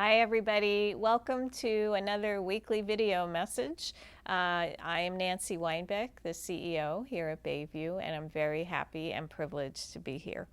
Hi, everybody. Welcome to another weekly video message. I am Nancy Weinbeck, the CEO here at Bayview, and I'm very happy and privileged to be here.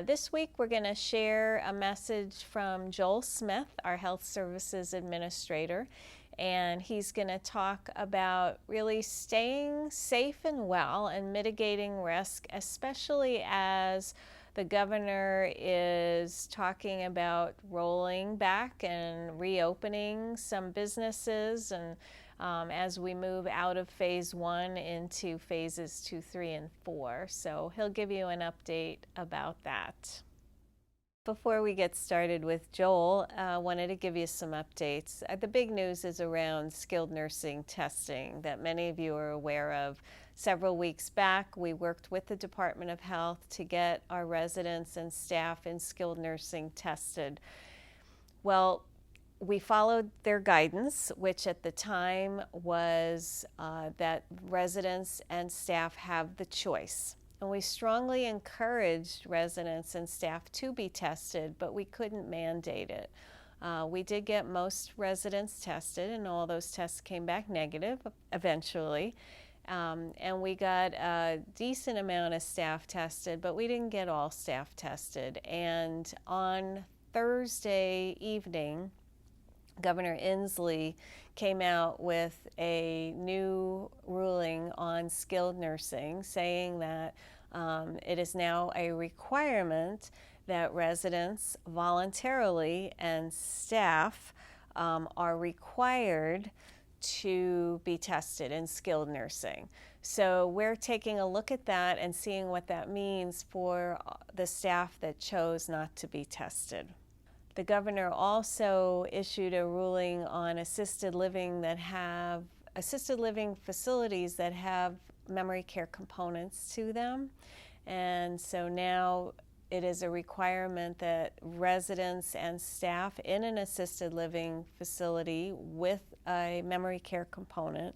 This week, we're going to share a message from Joel Smith, our Health Services Administrator, and he's going to talk about really staying safe and well and mitigating risk, especially as the governor is talking about rolling back and reopening some businesses, and as we move out of phase 1 into phases 2, 3, and 4. So he'll give you an update about that. Before we get started with Joel, I wanted to give you some updates. The big news is around skilled nursing testing that many of you are aware of. Several weeks back, we worked with the Department of Health to get our residents and staff in skilled nursing tested. Well, we followed their guidance, which at the time was that residents and staff have the choice. And we strongly encouraged residents and staff to be tested, but we couldn't mandate it. We did get most residents tested, and all those tests came back negative eventually. And we got a decent amount of staff tested, but we didn't get all staff tested. And on Thursday evening, Governor Inslee came out with a new ruling on skilled nursing, saying that it is now a requirement that residents voluntarily and staff are required to be tested in skilled nursing. So we're taking a look at that and seeing what that means for the staff that chose not to be tested. The governor also issued a ruling on assisted living facilities that have memory care components to them. And so now it is a requirement that residents and staff in an assisted living facility with a memory care component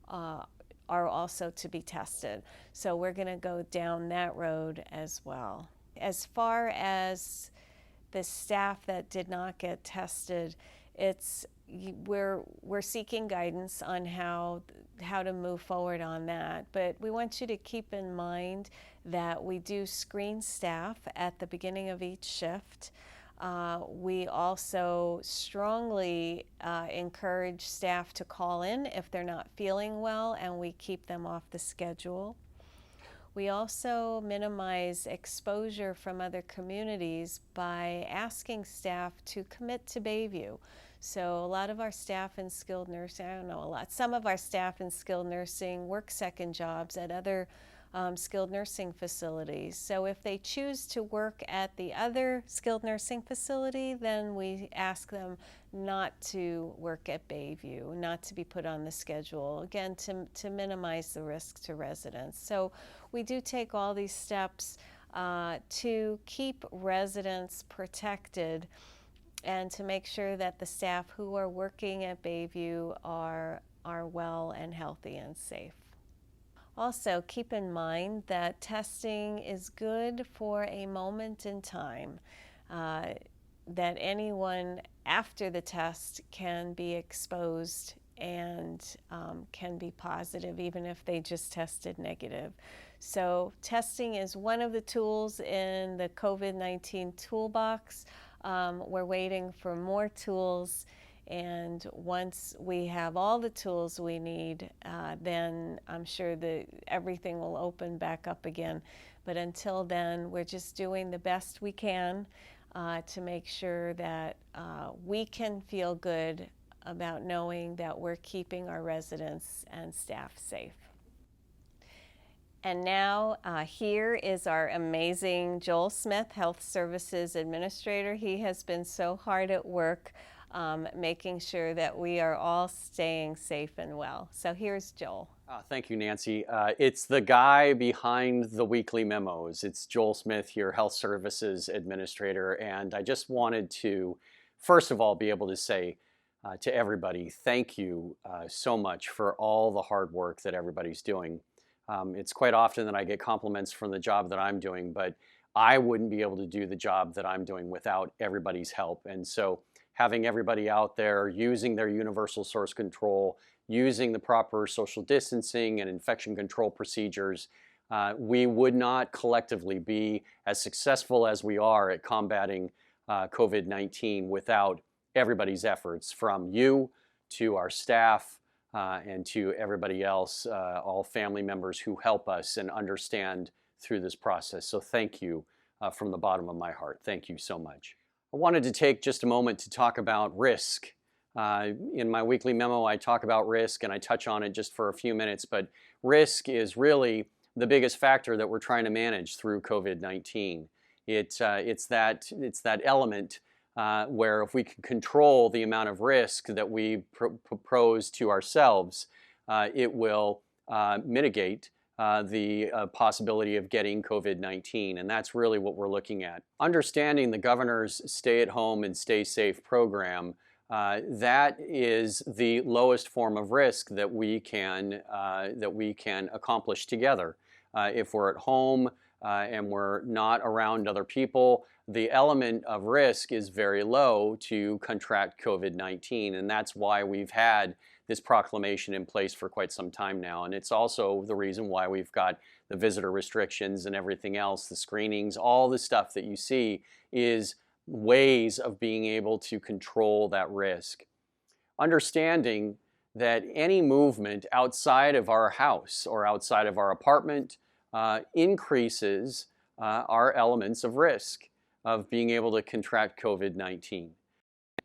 are also to be tested. So we're going to go down that road as well. As far as the staff that did not get tested, we're seeking guidance on how to move forward on that. But we want you to keep in mind that we do screen staff at the beginning of each shift. We also strongly encourage staff to call in if they're not feeling well, and we keep them off the schedule. We also minimize exposure from other communities by asking staff to commit to Bayview. So a lot of our staff in skilled nursing, some of our staff in skilled nursing work second jobs at other skilled nursing facilities. So if they choose to work at the other skilled nursing facility, then we ask them not to work at Bayview, not to be put on the schedule, again, to minimize the risk to residents. So we do take all these steps to keep residents protected and to make sure that the staff who are working at Bayview are well and healthy and safe. Also, keep in mind that testing is good for a moment in time, that anyone after the test can be exposed and can be positive even if they just tested negative. So testing is one of the tools in the COVID-19 toolbox. We're waiting for more tools, and once we have all the tools we need, then I'm sure that everything will open back up again. But until then, we're just doing the best we can to make sure that we can feel good about knowing that we're keeping our residents and staff safe. And now here is our amazing Joel Smith, Health Services Administrator. He has been so hard at work making sure that we are all staying safe and well. So here's Joel. Thank you, Nancy. It's the guy behind the weekly memos. It's Joel Smith, your Health Services Administrator. And I just wanted to, first of all, be able to say to everybody, thank you so much for all the hard work that everybody's doing. It's quite often that I get compliments from the job that I'm doing, but I wouldn't be able to do the job that I'm doing without everybody's help. And so having everybody out there using their universal source control, using the proper social distancing and infection control procedures, we would not collectively be as successful as we are at combating COVID-19 without everybody's efforts, from you to our staff and to everybody else, all family members who help us and understand through this process. So thank you from the bottom of my heart. Thank you so much. I wanted to take just a moment to talk about risk. In my weekly memo, I talk about risk and I touch on it just for a few minutes, but risk is really the biggest factor that we're trying to manage through COVID-19. It's that element where if we can control the amount of risk that we propose to ourselves, it will mitigate the possibility of getting COVID-19, and that's really what we're looking at. Understanding the governor's Stay at Home and Stay Safe program, that is the lowest form of risk that we can accomplish together. If we're at home and we're not around other people, the element of risk is very low to contract COVID-19, and that's why we've had this proclamation in place for quite some time now. And it's also the reason why we've got the visitor restrictions and everything else, the screenings, all the stuff that you see is ways of being able to control that risk. Understanding that any movement outside of our house or outside of our apartment increases our elements of risk of being able to contract COVID-19.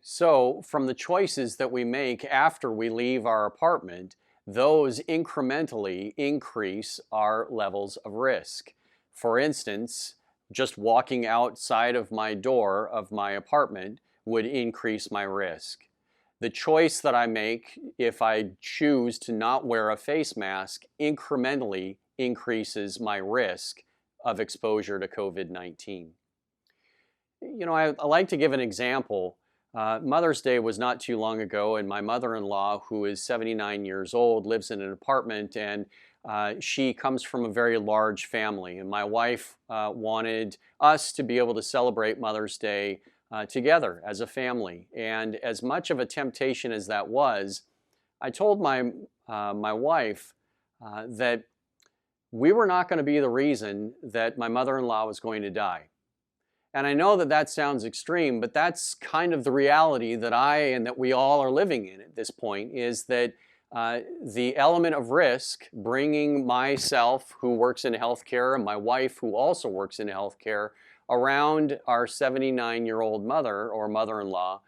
So from the choices that we make after we leave our apartment, those incrementally increase our levels of risk. For instance, just walking outside of my door of my apartment would increase my risk. The choice that I make if I choose to not wear a face mask incrementally increases my risk of exposure to COVID-19. You know, I like to give an example. Mother's Day was not too long ago, and my mother-in-law, who is 79 years old, lives in an apartment, and she comes from a very large family. And my wife wanted us to be able to celebrate Mother's Day together as a family. And as much of a temptation as that was, I told my wife that we were not going to be the reason that my mother-in-law was going to die. And I know that that sounds extreme, but that's kind of the reality that I and that we all are living in at this point, is that the element of risk, bringing myself, who works in healthcare, and my wife, who also works in healthcare, around our 79-year-old mother or mother-in-law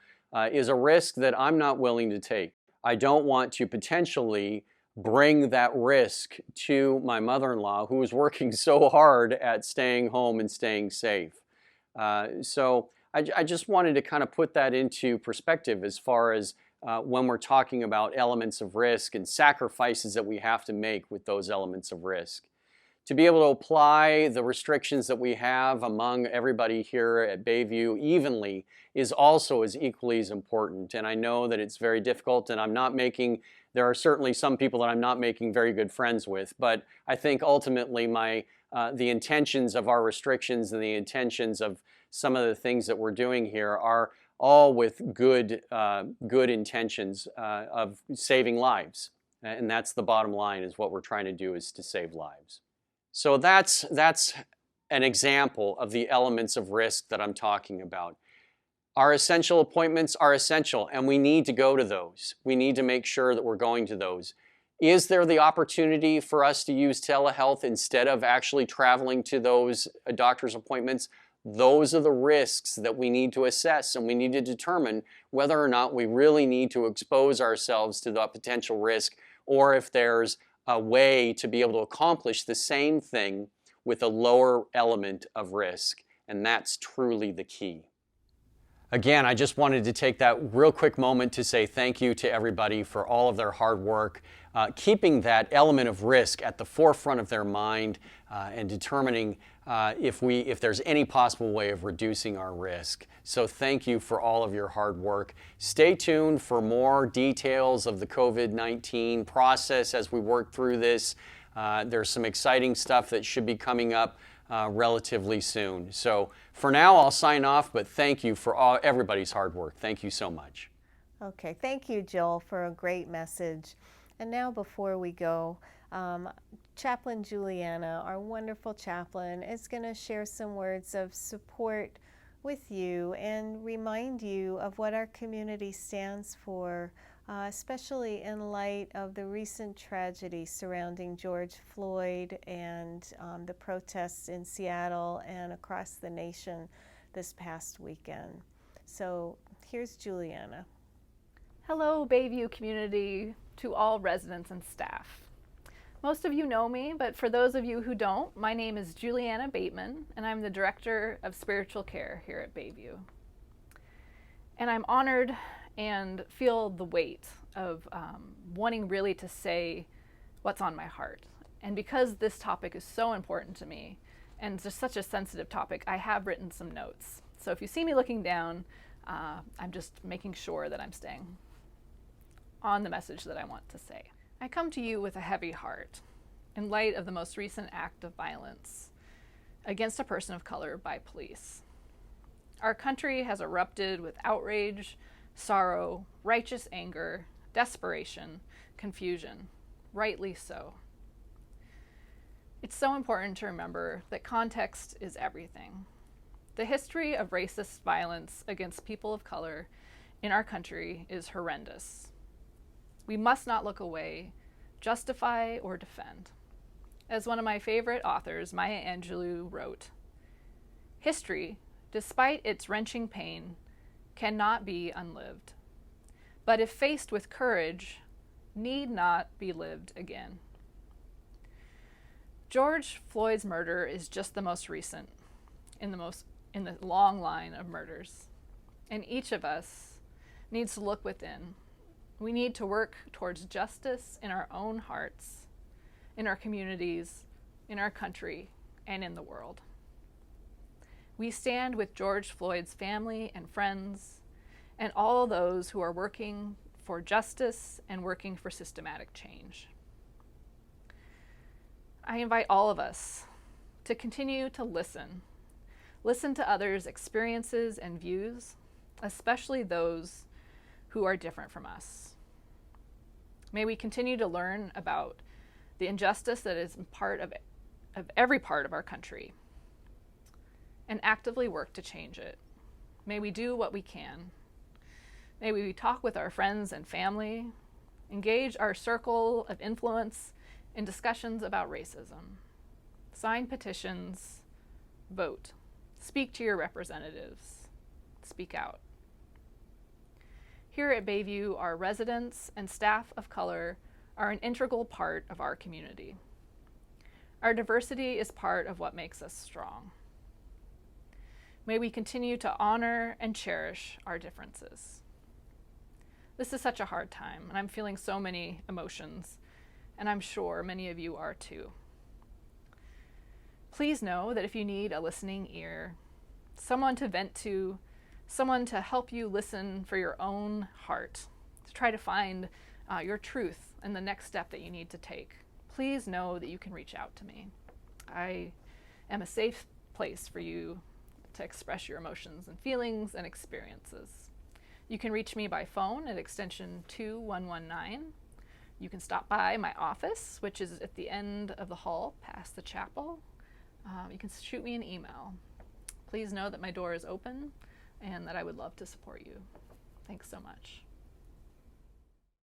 is a risk that I'm not willing to take. I don't want to potentially bring that risk to my mother-in-law, who is working so hard at staying home and staying safe. So I just wanted to kind of put that into perspective as far as when we're talking about elements of risk and sacrifices that we have to make with those elements of risk. To be able to apply the restrictions that we have among everybody here at Bayview evenly is also as equally as important. And I know that it's very difficult, and there are certainly some people that I'm not making very good friends with, but I think ultimately the intentions of our restrictions and the intentions of some of the things that we're doing here are all with good intentions of saving lives. And that's the bottom line, is what we're trying to do is to save lives. So that's an example of the elements of risk that I'm talking about. Our essential appointments are essential, and we need to go to those. We need to make sure that we're going to those. Is there the opportunity for us to use telehealth instead of actually traveling to those doctor's appointments? Those are the risks that we need to assess, and we need to determine whether or not we really need to expose ourselves to the potential risk, or if there's a way to be able to accomplish the same thing with a lower element of risk. And that's truly the key. Again, I just wanted to take that real quick moment to say thank you to everybody for all of their hard work, keeping that element of risk at the forefront of their mind and determining if there's any possible way of reducing our risk. So thank you for all of your hard work. Stay tuned for more details of the COVID-19 process as we work through this. There's some exciting stuff that should be coming up relatively soon. So for now, I'll sign off, but thank you for everybody's hard work. Thank you so much. Okay, thank you, Joel, for a great message. And now before we go, Chaplain Juliana, our wonderful chaplain, is going to share some words of support with you and remind you of what our community stands for, especially in light of the recent tragedy surrounding George Floyd and the protests in Seattle and across the nation this past weekend. So here's Juliana. Hello, Bayview community, to all residents and staff. Most of you know me, but for those of you who don't, my name is Juliana Bateman, and I'm the Director of Spiritual Care here at Bayview. And I'm honored and feel the weight of wanting really to say what's on my heart. And because this topic is so important to me, and it's just such a sensitive topic, I have written some notes. So if you see me looking down, I'm just making sure that I'm staying on the message that I want to say. I come to you with a heavy heart in light of the most recent act of violence against a person of color by police. Our country has erupted with outrage, sorrow, righteous anger, desperation, confusion, rightly so. It's so important to remember that context is everything. The history of racist violence against people of color in our country is horrendous. We must not look away, justify, or defend. As one of my favorite authors, Maya Angelou, wrote, "History, despite its wrenching pain, cannot be unlived, but if faced with courage, need not be lived again." George Floyd's murder is just the most recent in the long line of murders, and each of us needs to look within. We need to work towards justice in our own hearts, in our communities, in our country, and in the world. We stand with George Floyd's family and friends, and all those who are working for justice and working for systematic change. I invite all of us to continue to listen to others' experiences and views, especially those who are different from us. May we continue to learn about the injustice that is part of every part of our country and actively work to change it. May we do what we can. May we talk with our friends and family, engage our circle of influence in discussions about racism, sign petitions, vote, speak to your representatives, speak out. Here at Bayview, our residents and staff of color are an integral part of our community. Our diversity is part of what makes us strong. May we continue to honor and cherish our differences. This is such a hard time, and I'm feeling so many emotions, and I'm sure many of you are too. Please know that if you need a listening ear, someone to vent to, someone to help you listen for your own heart, to try to find your truth and the next step that you need to take, please know that you can reach out to me. I am a safe place for you to express your emotions and feelings and experiences. You can reach me by phone at extension 2119. You can stop by my office, which is at the end of the hall past the chapel. You can shoot me an email. Please know that my door is open and that I would love to support you. Thanks so much.